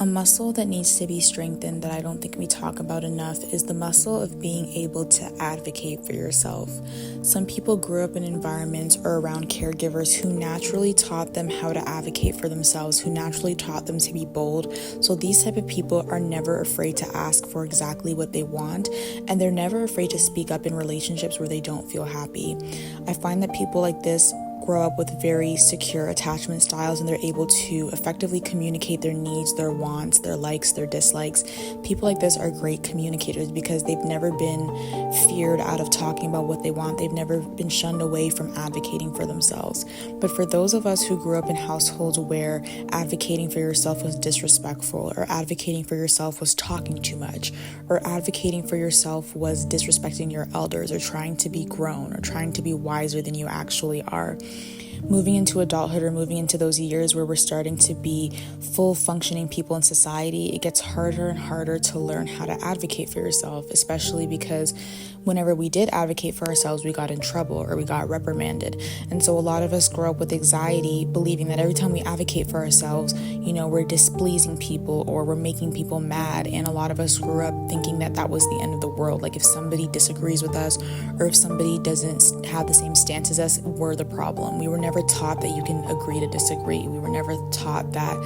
A muscle that needs to be strengthened that I don't think we talk about enough is the muscle of being able to advocate for yourself. Some people grew up in environments or around caregivers who naturally taught them how to advocate for themselves, who naturally taught them to be bold. So these type of people are never afraid to ask for exactly what they want, and they're never afraid to speak up in relationships where they don't feel happy. I find that people like this grow up with very secure attachment styles, and they're able to effectively communicate their needs, their wants, their likes, their dislikes. People like this are great communicators because they've never been feared out of talking about what they want. They've never been shunned away from advocating for themselves. But for those of us who grew up in households where advocating for yourself was disrespectful, or advocating for yourself was talking too much, or advocating for yourself was disrespecting your elders, or trying to be grown, or trying to be wiser than you actually are, moving into adulthood or moving into those years where we're starting to be full functioning people in society, it gets harder and harder to learn how to advocate for yourself, especially because whenever we did advocate for ourselves, we got in trouble or we got reprimanded. And so a lot of us grow up with anxiety, believing that every time we advocate for ourselves, we're displeasing people or we're making people mad. And a lot of us grew up thinking that that was the end of the world. Like if somebody disagrees with us or if somebody doesn't have the same stance as us, we're the problem. We were never taught that you can agree to disagree. We were never taught that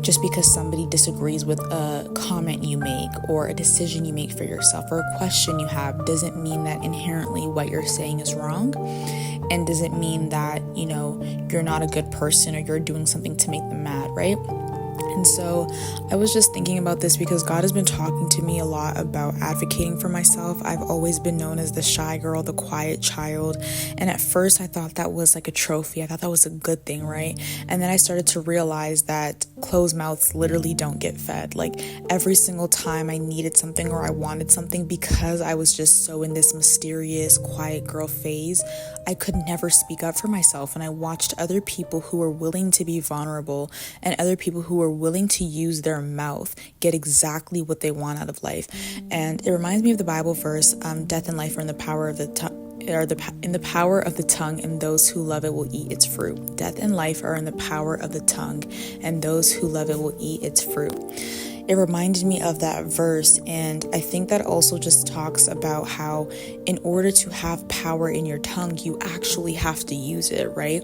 just because somebody disagrees with a comment you make or a decision you make for yourself or a question you have doesn't mean that inherently what you're saying is wrong, and doesn't mean that you're not a good person or you're doing something to make them mad, right? And so I was just thinking about this because God has been talking to me a lot about advocating for myself. I've always been known as the shy girl, the quiet child. And at first I thought that was like a trophy. I thought that was a good thing, right? And then I started to realize that closed mouths literally don't get fed. Like every single time I needed something or I wanted something, because I was just so in this mysterious quiet girl phase, I could never speak up for myself. And I watched other people who were willing to be vulnerable and other people who were willing to use their mouth get exactly what they want out of life. And it reminds me of the Bible verse, death and life are in the power of the tongue. In the power of the tongue, and those who love it will eat its fruit. Death and life are in the power of the tongue, and those who love it will eat its fruit. It reminded me of that verse, and I think that also just talks about how in order to have power in your tongue, you actually have to use it, right?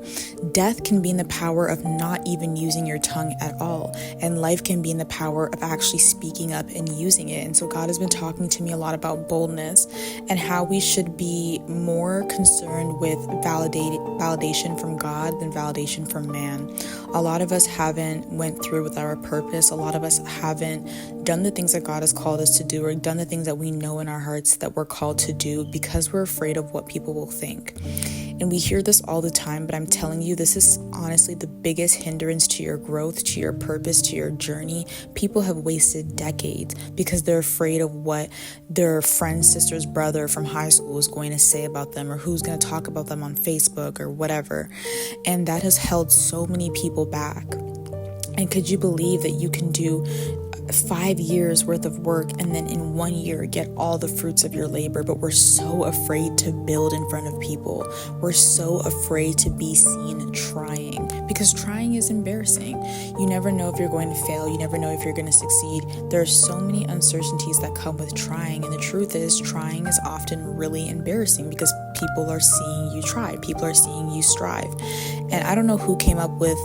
Death can be in the power of not even using your tongue at all, and life can be in the power of actually speaking up and using it. And so God has been talking to me a lot about boldness and how we should be more concerned with validation from God than validation from man. A lot of us haven't went through with our purpose. A lot of us haven't done the things that God has called us to do, or done the things that we know in our hearts that we're called to do, because we're afraid of what people will think. And we hear this all the time, but I'm telling you, this is honestly the biggest hindrance to your growth, to your purpose, to your journey. People have wasted decades because they're afraid of what their friend, sister's brother from high school is going to say about them, or who's going to talk about them on Facebook or whatever. And that has held so many people back. And could you believe that you can do 5 years worth of work and then in 1 year get all the fruits of your labor? But we're so afraid to build in front of people. We're so afraid to be seen trying, because trying is embarrassing. You never know if you're going to fail. You never know if you're going to succeed. There are so many uncertainties that come with trying, and the truth is trying is often really embarrassing because people are seeing you try. People are seeing you strive. And I don't know who came up with,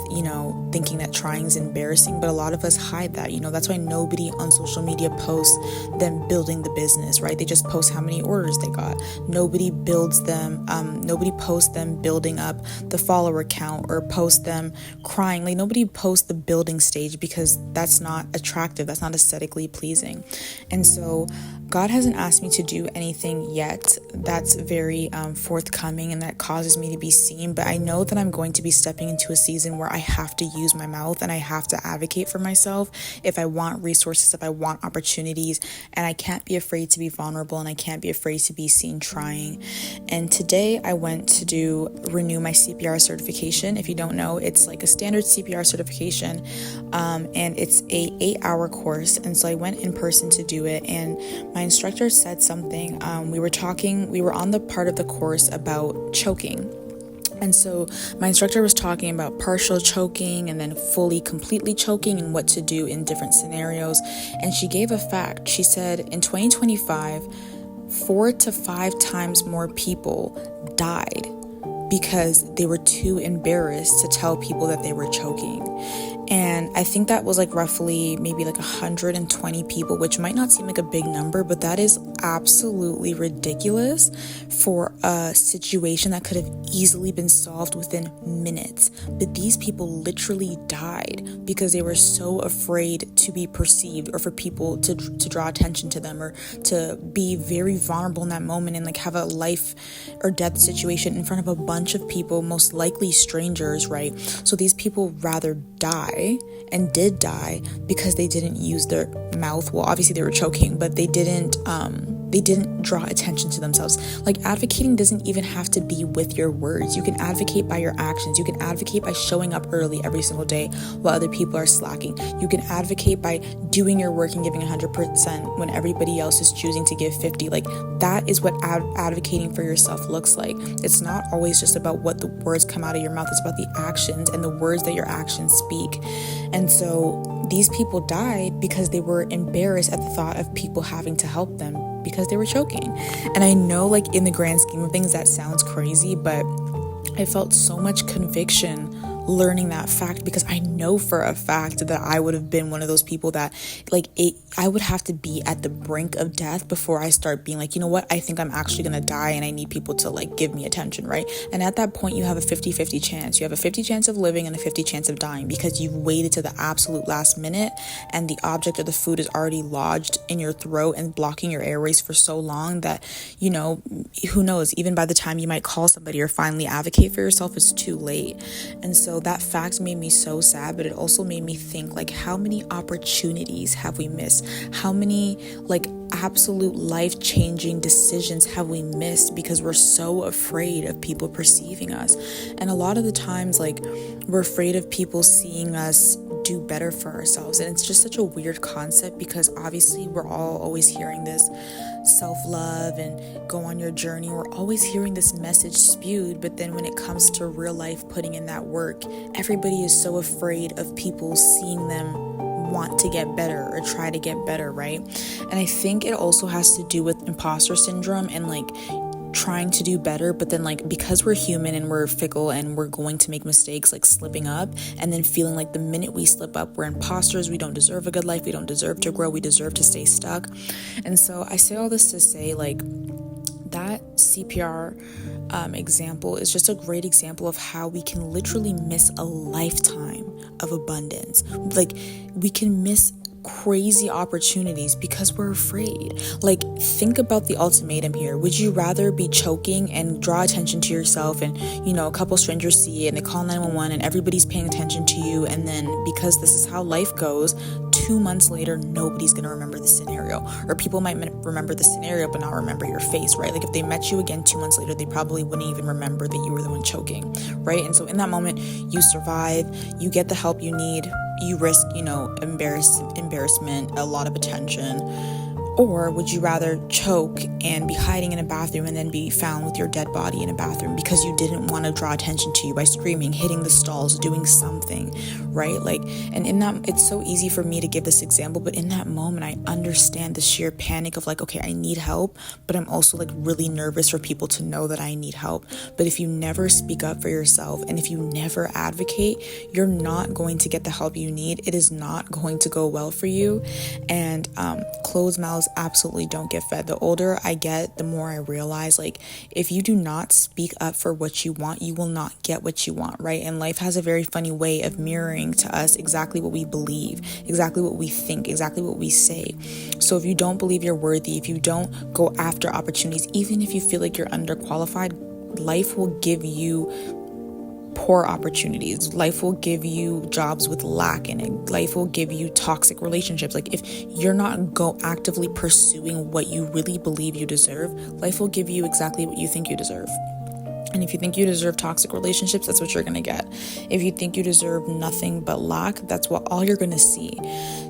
thinking that trying is embarrassing, but a lot of us hide that. That's why nobody on social media posts them building the business, right? They just post how many orders they got. Nobody builds them. Nobody posts them building up the follower count or post them crying. Like nobody posts the building stage, because that's not attractive. That's not aesthetically pleasing. And so God hasn't asked me to do anything yet that's very forthcoming and that causes me to be seen. But I know that I'm going to be stepping into a season where I have to use my mouth and I have to advocate for myself if I want resources, if I want opportunities. And I can't be afraid to be vulnerable, and I can't be afraid to be seen trying. And today I went to renew my CPR certification. If you don't know, it's like a standard CPR certification, and it's a 8-hour course. And so I went in person to do it, and my instructor said something. We were on the part of the course about choking, And so my instructor was talking about partial choking and then fully, completely choking and what to do in different scenarios. And she gave a fact. She said in 2025, 4 to 5 times more people died because they were too embarrassed to tell people that they were choking. And I think that was like roughly maybe like 120 people, which might not seem like a big number, but that is absolutely ridiculous for a situation that could have easily been solved within minutes. But these people literally died because they were so afraid to be perceived or for people to draw attention to them or to be very vulnerable in that moment and like have a life or death situation in front of a bunch of people, most likely strangers, right? So these people rather die and did die because they didn't use their mouth. Well, obviously they were choking, but they didn't draw attention to themselves. Like, advocating doesn't even have to be with your words. You can advocate by your actions. You can advocate by showing up early every single day while other people are slacking. You can advocate by doing your work and giving 100% when everybody else is choosing to give 50. Like, that is what advocating for yourself looks like. It's not always just about what the words come out of your mouth. It's about the actions and the words that your actions speak. And so these people died because they were embarrassed at the thought of people having to help them because they were choking. And I know, like, in the grand scheme of things, that sounds crazy, but I felt so much conviction learning that fact, because I know for a fact that I would have been one of those people that I would have to be at the brink of death before I start being like, you know what, I think I'm actually gonna die and I need people to like give me attention, right? And at that point you have a 50-50 chance. You have a 50 chance of living and a 50 chance of dying because you've waited to the absolute last minute and the object of the food is already lodged in your throat and blocking your airways for so long that, you know, who knows, even by the time you might call somebody or finally advocate for yourself, it's too late. And so that fact made me so sad, but it also made me think, like, how many opportunities have we missed? How many like absolute life-changing decisions have we missed because we're so afraid of people perceiving us? And a lot of the times, like, we're afraid of people seeing us do better for ourselves. And it's just such a weird concept because obviously we're all always hearing this self-love and go on your journey. We're always hearing this message spewed, but then when it comes to real life putting in that work, everybody is so afraid of people seeing them want to get better or try to get better, right? And I think it also has to do with imposter syndrome and like trying to do better, but then like because we're human and we're fickle and we're going to make mistakes, like slipping up and then feeling like the minute we slip up we're imposters, we don't deserve a good life, we don't deserve to grow, we deserve to stay stuck. And so I say all this to say, like, that CPR example is just a great example of how we can literally miss a lifetime of abundance. Like, we can miss crazy opportunities because we're afraid. Like, think about the ultimatum here. Would you rather be choking and draw attention to yourself and, you know, a couple strangers see it and they call 911 and everybody's paying attention to you, and then because this is how life goes, 2 months later nobody's gonna remember the scenario, or people might remember the scenario but not remember your face, right? Like, if they met you again 2 months later, they probably wouldn't even remember that you were the one choking, right? And so in that moment, you survive, you get the help you need, you risk, you know, embarrassment, a lot of attention. Or would you rather choke and be hiding in a bathroom and then be found with your dead body in a bathroom because you didn't want to draw attention to you by screaming, hitting the stalls, doing something, right? Like, and in that, it's so easy for me to give this example, but in that moment, I understand the sheer panic of like, okay, I need help, but I'm also like really nervous for people to know that I need help. But if you never speak up for yourself and if you never advocate, you're not going to get the help you need. It is not going to go well for you. And closed mouths absolutely don't get fed. The older I get, the more I realize, like, if you do not speak up for what you want, you will not get what you want, right? And life has a very funny way of mirroring to us exactly what we believe, exactly what we think, exactly what we say. So if you don't believe you're worthy, if you don't go after opportunities, even if you feel like you're underqualified, life will give you poor opportunities. Life will give you jobs with lack in it. Life will give you toxic relationships. Like, if you're not actively pursuing what you really believe you deserve, life will give you exactly what you think you deserve. And if you think you deserve toxic relationships, that's what you're going to get. If you think you deserve nothing but lack, that's what all you're going to see.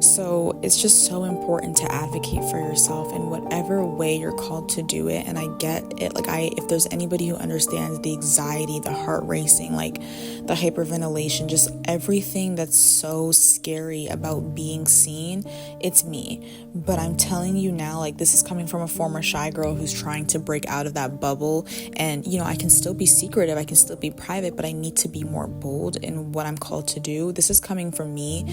So it's just so important to advocate for yourself in whatever way you're called to do it. And I get it. If there's anybody who understands the anxiety, the heart racing, the hyperventilation, just everything that's so scary about being seen, it's me. But I'm telling you now, this is coming from a former shy girl who's trying to break out of that bubble. And, I can still be secretive, I can still be private, but I need to be more bold in what I'm called to do. This is coming from me.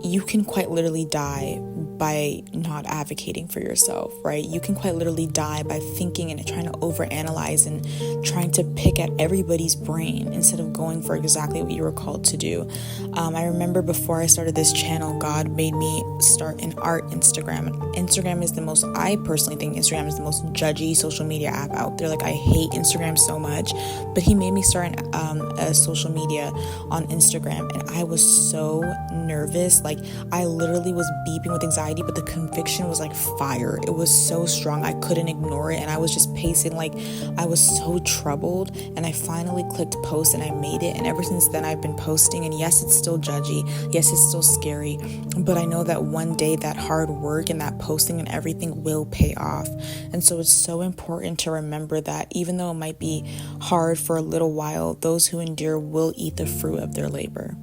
You can quite literally die by not advocating for yourself, right? You can quite literally die by thinking and trying to overanalyze and trying to pick at everybody's brain instead of going for exactly what you were called to do. I remember before I started this channel, God made me start an art Instagram. Instagram is I personally think Instagram is the most judgy social media app out there. I hate Instagram so much, but he made me start a social media on Instagram, and I was so nervous. I literally was beeping with anxiety, but the conviction was like fire. It was so strong. I couldn't ignore it. And I was just pacing I was so troubled. And I finally clicked post and I made it. And ever since then, I've been posting. And yes, it's still judgy. Yes, it's still scary. But I know that one day that hard work and that posting and everything will pay off. And so it's so important to remember that even though it might be hard for a little while, those who endure will eat the fruit of their labor.